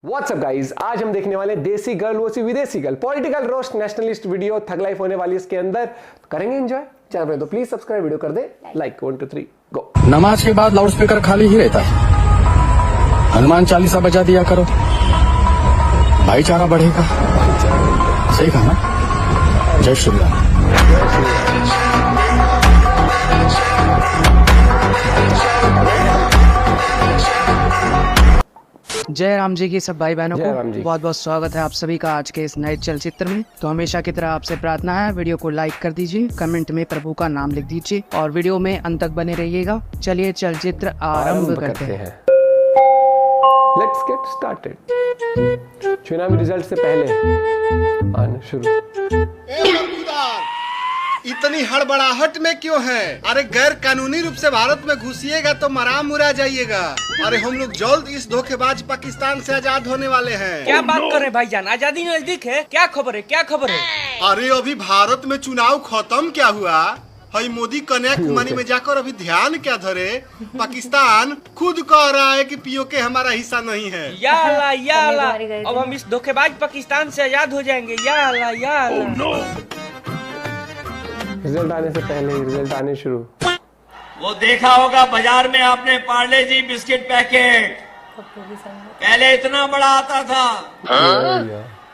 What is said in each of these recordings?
WhatsApp guys, आज हम देखने वाले देसी गर्ल वो सी विदेशी girl political roast nationalist video थग लाइफ होने वाली इसके अंदर। करेंगे एंजॉय। चैनल पे तो प्लीज सब्सक्राइब, वीडियो कर दे लाइक। 1 2 3 गो। नमाज के बाद लाउड स्पीकर खाली ही रहता है, हनुमान चालीसा बजा दिया करो, भाईचारा बढ़ेगा। सही कहा ना? जय श्री राम। जय राम जी की सब भाई बहनों जय राम को जी। बहुत बहुत स्वागत है आप सभी का आज के इस नए चलचित्र में। तो हमेशा की तरह आपसे प्रार्थना है, वीडियो को लाइक कर दीजिए, कमेंट में प्रभु का नाम लिख दीजिए और वीडियो में अंत तक बने रहिएगा। चलिए चलचित्र आरंभ करते हैं। Let's get started. चुनावी रिजल्ट से पहले आना शुरू। इतनी हड़बड़ाहट में क्यों है? अरे गैर कानूनी रूप से भारत में घुसिएगा तो मराम मुरा जाइएगा। अरे हम लोग जल्द इस धोखेबाज पाकिस्तान से आजाद होने वाले हैं। क्या बात कर रहे भाईजान, आजादी नजदीक है। क्या खबर है, क्या खबर है? अरे अभी भारत में चुनाव खत्म क्या हुआ? हई मोदी कन्याकुमारी में जाकर अभी ध्यान क्या धरे? पाकिस्तान खुद कह रहा है कि पीओके हमारा हिस्सा नहीं है। या अल्लाह, या अल्लाह, अब हम इस धोखेबाज पाकिस्तान से आजाद हो जाएंगे। या अल्लाह, या अल्लाह। रिजल्ट आने से पहले ही रिजल्ट आने शुरू। वो देखा होगा बाजार में आपने पार्ले जी बिस्किट पैकेट, पहले इतना बड़ा आता था,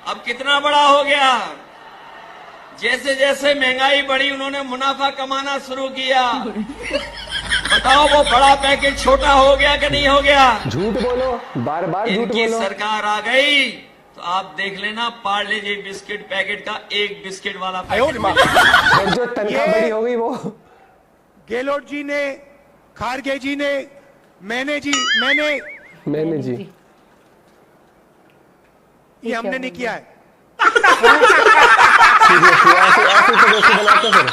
अब कितना बड़ा हो गया। जैसे जैसे महंगाई बढ़ी उन्होंने मुनाफा कमाना शुरू किया। बताओ वो बड़ा पैकेट छोटा हो गया कि नहीं हो गया? झूठ बोलो, बार बार झूठ इनकी बोलो। सरकार आ गई तो आप देख लेना, पार्ले जी बिस्किट पैकेट का एक बिस्किट वाला पैकेट जो तनख्वाह बड़ी हो गई वो गेहलोत जी ने, खारगे जी ने, मैंने जी, मैंने जी ये हमने नहीं किया है। ऐसे तो दोस्ती बनाते फिर।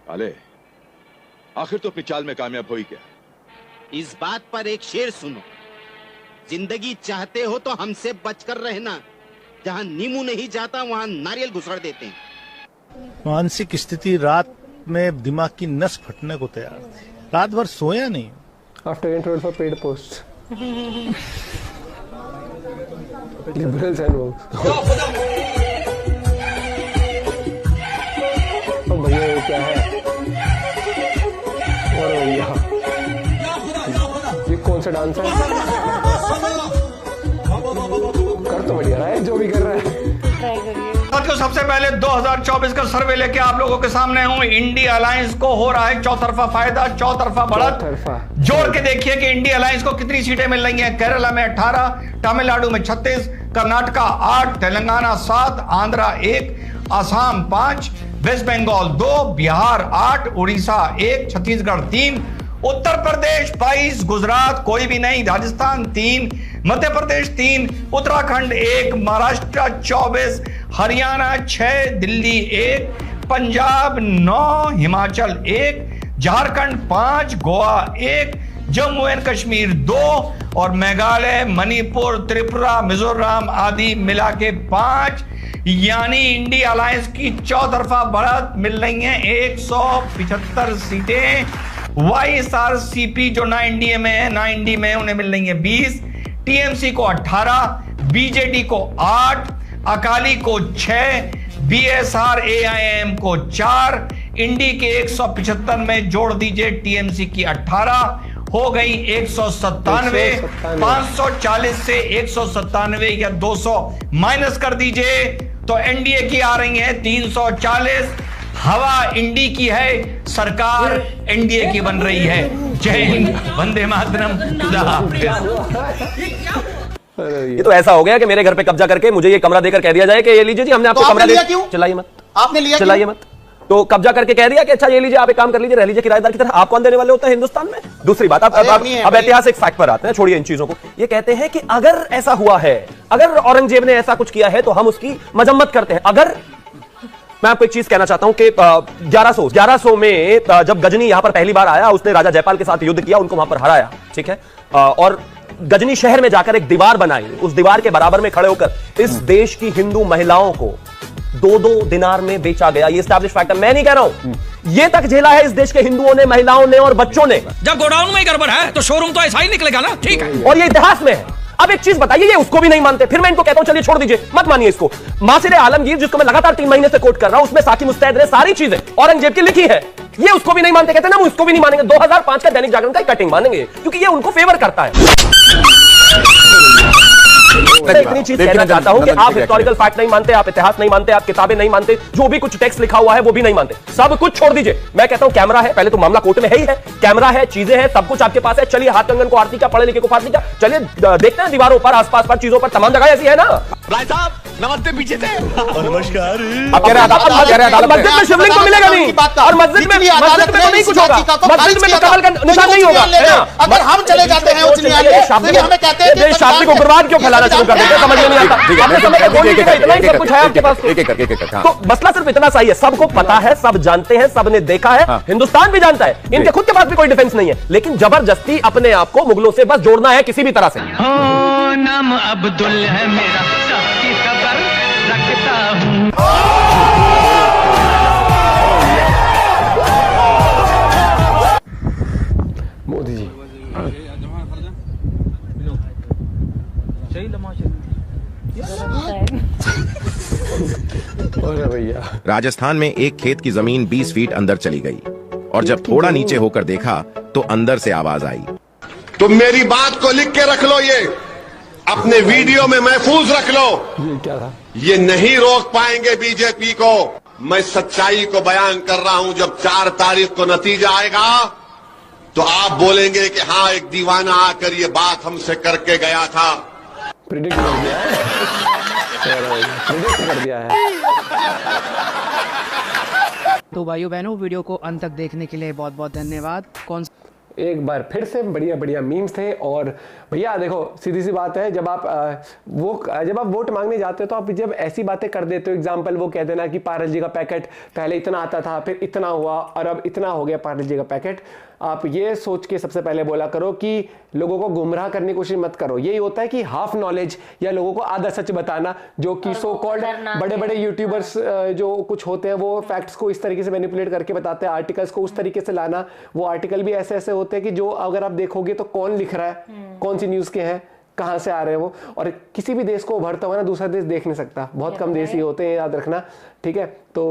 अले आखिर तो अपनी चाल में कामयाब हुई क्या? इस बात पर एक शेर सुनो, जिंदगी चाहते हो तो हमसे बचकर रहना, जहाँ नींबू नहीं जाता वहाँ नारियल घुसड़ देते हैं। मानसिक स्थिति रात में दिमाग की नस फटने को तैयार थी, रात भर सोया नहीं। After interview for paid post liberals and Woakes. तो भैया ये क्या है? और भैया ये कौन सा डांस है? कर तो बढ़िया रहा है जो भी कर रहा है। तो सबसे पहले 2024 का सर्वे लेके आप लोगों के सामने हूं। इंडिया अलायंस को हो रहा है चौतरफा फायदा, चौतरफा बढ़त। जोड़ के देखिए कि इंडिया अलायंस को कितनी सीटें मिल रही हैं। केरला में 18, तमिलनाडु में 36, कर्नाटका 8, तेलंगाना 7, आंध्रा 1, असम 5, वेस्ट बंगाल 2, बिहार 8, उड़ीसा 1, छत्तीसगढ़ 3, उत्तर प्रदेश 22, गुजरात कोई भी नहीं, राजस्थान 3, मध्य प्रदेश 3, उत्तराखंड 1, महाराष्ट्र 24, हरियाणा 6, दिल्ली 1, पंजाब 9, हिमाचल 1, झारखंड 5, गोवा 1, जम्मू एंड कश्मीर 2 और मेघालय, मणिपुर, त्रिपुरा, मिजोरम आदि मिला के 5। यानी इंडिया अलायंस की चौतरफा बढ़त मिल रही है 175 सीटें। YSRCP जो ना एनडीए में है ना इंडी में, उन्हें मिल रही है 20, टीएमसी को 18, बीजेडी को 8, अकाली को 6, बीएसआर AIM को 4, इंडी के 175 में जोड़ दीजिए टीएमसी की 18, हो गई 197। 540 से 197 या 200 माइनस कर दीजिए तो एनडीए की आ रही है 340। हवा इंडी की है, सरकार एनडीए की बन रही है। जय हिंद, वंदे मातरम, खुदा हाफिज। ये तो ऐसा हो गया कि मेरे घर पे कब्जा करके मुझे ये कमरा देकर कह दिया जाए कि ये लीजिए जी, हमने आपको कमरा दिया। क्यों चिल्लाइए मत, आपने लिया चिल्लाइए मत। तो कब्जा करके कह दिया कि अच्छा ये लीजिए, आप एक काम कर लीजिए, रह लीजिए किराएदार की तरह। आप कौन देने वाले होते हैं हिंदुस्तान में? दूसरी बात, अब ऐतिहासिक फैक्ट पर आते हैं, छोड़िए इन चीजों को। ये कहते हैं कि अगर ऐसा हुआ है, अगर औरंगजेब ने ऐसा कुछ किया है तो हम उसकी मजम्मत करते हैं। अगर मैं आपको एक चीज कहना चाहता हूं कि 1100 में जब गजनी यहां पर पहली बार आया, उसने राजा जयपाल के साथ युद्ध किया, उनको वहां पर हराया, ठीक है, और गजनी शहर में जाकर एक दीवार बनाई। उस दीवार के बराबर में खड़े होकर इस देश की हिंदू महिलाओं को 2-2 दिनार में बेचा गया। ये एस्टैब्लिश फैक्ट है, मैं नहीं कह रहा हूं। ये तक झेला है इस देश के हिंदुओं ने, महिलाओं ने और बच्चों ने। जब गोडाउन में ही गड़बड़ है तो शोरूम तो ऐसा ही निकलेगा ना, ठीक है। और ये इतिहास में है। अब एक चीज बताइए, ये उसको भी नहीं मानते, फिर मैं इनको कहता हूं चलिए छोड़ दीजिए, मत मानिए इसको। मासिर आलमगीर, जिसको मैं लगातार 3 महीने से कोट कर रहा हूं, उसमें साकी मुस्तैद ने सारी चीजें औरंगजेब की लिखी है, ये उसको भी नहीं मानते, कहते हैं ना वो उसको भी नहीं मानेंगे। 2005 का दैनिक जागरण का कटिंग मानेंगे क्योंकि ये उनको फेवर करता है। मैं इतनी चीज कहना चाहता हूं कि आप हिस्टोरिकल फैक्ट नहीं मानते, आप इतिहास नहीं मानते, आप किताबें नहीं मानते, जो भी कुछ टेक्स्ट लिखा हुआ है वो भी नहीं मानते, सब कुछ छोड़ दीजिए। मैं कहता हूं कैमरा है, पहले तो मामला कोर्ट में है ही है, कैमरा है, चीजें हैं, सब कुछ आपके पास है, चलिए हाथ कंगन को आरती का, पढ़े लिखे को फाड़ती का, चलिए देखते हैं दीवारों पर, आसपास पर, चीजों पर, तमाम जगह ऐसी है ना। भाई साहब नमस्ते, पीछे थे। नमस्कार। अब कह रहे हैं मस्जिद में शिवलिंग तो मिलेगा नहीं, और मस्जिद में तो नहीं कुछ होगा, मस्जिद में तो कमल का निशान नहीं होगा। अगर हम चले जाते हैं उच्च न्यायालय तो ये हमें कहते हैं कि शाब्दिक उग्रवाद क्यों फैलाना शुरू कर देते हैं, समझ में नहीं आता। सब कुछ है आपके पास, तो मसला सिर्फ इतना सा ही है, सबको पता है, सब जानते हैं, सबने देखा है, हिंदुस्तान भी जानता है, इनके खुद के पास भी कोई डिफेंस नहीं है, लेकिन जबरदस्ती अपने आप को मुगलों से बस जोड़ना है किसी भी तरह से। नाम अब्दुल है मेरा, सबकी खबर रखता हूँ। मोदी जी भैया, राजस्थान में एक खेत की जमीन 20 फीट अंदर चली गई और जब थोड़ा नीचे होकर देखा तो अंदर से आवाज आई। तुम मेरी बात को लिख के रख लो, ये अपने वीडियो में महफूज रख लो। ये क्या था? ये नहीं रोक पाएंगे बीजेपी को। मैं सच्चाई को बयान कर रहा हूं। जब 4 तारीख को नतीजा आएगा तो आप बोलेंगे कि हाँ, एक दीवाना आकर ये बात हमसे करके गया था। प्रिडिक्ट कर दिया है, प्रिडिक्ट कर दिया है। तो भाइयों बहनों, वीडियो को अंत तक देखने के लिए बहुत बहुत धन्यवाद। एक बार फिर से बढ़िया बढ़िया मीम्स थे। और भैया देखो, सीधी सी बात है, जब आप वोट मांगने जाते हो तो आप जब ऐसी बातें कर देते हो, एग्जांपल वो कह देना कि पारस जी का पैकेट पहले इतना आता था, फिर इतना हुआ और अब इतना हो गया पारस जी का पैकेट, आप ये सोच के सबसे पहले बोला करो कि लोगों को गुमराह करने की कोशिश मत करो। यही होता है कि हाफ नॉलेज या लोगों को आधा सच बताना, जो कि सो कॉल्ड बड़े बड़े यूट्यूबर्स जो कुछ होते हैं वो फैक्ट्स को इस तरीके से मैनिपुलेट करके बताते हैं, आर्टिकल्स को उस तरीके से लाना। वो आर्टिकल भी ऐसे ऐसे होते हैं कि जो अगर आप देखोगे तो कौन लिख रहा है, कौन सी न्यूज के हैं, कहां से आ रहे हैं वो। और किसी भी देश को उभरता हुआ ना दूसरा देश देख नहीं सकता, बहुत कम देश ही होते हैं, याद रखना, ठीक है। तो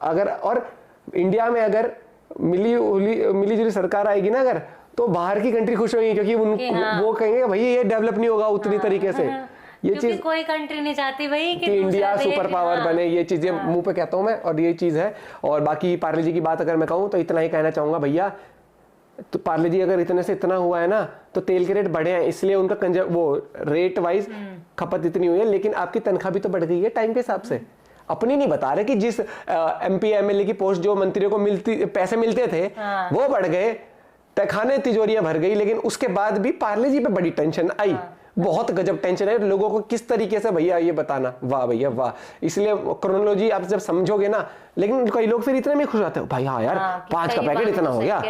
अगर और इंडिया में अगर मिली जुली सरकार आएगी ना अगर, तो बाहर की कंट्री खुश होगी, क्योंकि वो कहेंगे भाई ये डेवलप नहीं होगा उतनी तरीके से। ये चीज कोई कंट्री नहीं चाहती भाई कि इंडिया सुपर पावर बने, ये चीजें मुंह पे कहता हूं मैं, और ये चीज है। और बाकी पार्ले जी की बात अगर मैं कहूं तो इतना ही कहना चाहूंगा भैया, तो पार्ले जी अगर इतने से इतना हुआ है ना तो तेल के रेट बढ़े हैं, इसलिए उनका वो रेट वाइज खपत इतनी हुई है, लेकिन आपकी तनख्वाह भी तो बढ़ गई है टाइम के हिसाब से। अपनी नहीं बता रहे कि जिस MP MLA की पोस्ट जो मंत्रियों को पैसे मिलते थे वो बढ़ गए, तहखाने तिजोरियां भर गई, लेकिन उसके बाद भी पार्ले जी पे बड़ी टेंशन आई। बहुत गजब टेंशन है लोगों को, किस तरीके से भैया ये बताना, वाह भैया वाह। इसलिए क्रोनोलॉजी आप जब समझोगे ना, लेकिन कई लोग फिर इतने में खुश आते हो, भाई हाँ यार 5 का पैकेट इतना हो गया,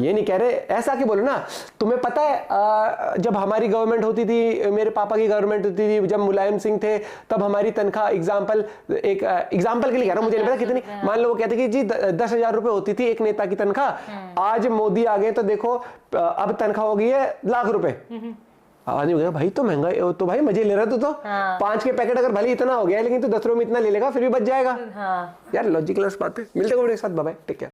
ये नहीं कह रहे ऐसा कि बोलो ना। तुम्हें पता है जब हमारी गवर्नमेंट होती थी, मेरे पापा की गवर्नमेंट होती थी, जब मुलायम सिंह थे, तब हमारी तनख्वाह एग्जाम्पल के लिए कह रहा हूं, मुझे नहीं पता कितनी, मान लो वो कहते कि जी 10,000 रुपए होती थी एक नेता की तनख्वाह। आज मोदी आ गए तो देखो अब तनख्वाह हो गई है लाख रुपए। आदमी हो गया भाई तो महंगा, तो भाई मजे ले रहा तो 5 के पैकेट अगर भले इतना हो गया है, लेकिन तो 10 रुपए में इतना ले लेगा फिर भी बच जाएगा। यार लॉजिकल बात है। मिलते हैं एक साथ, बाय बाय, टेक केयर।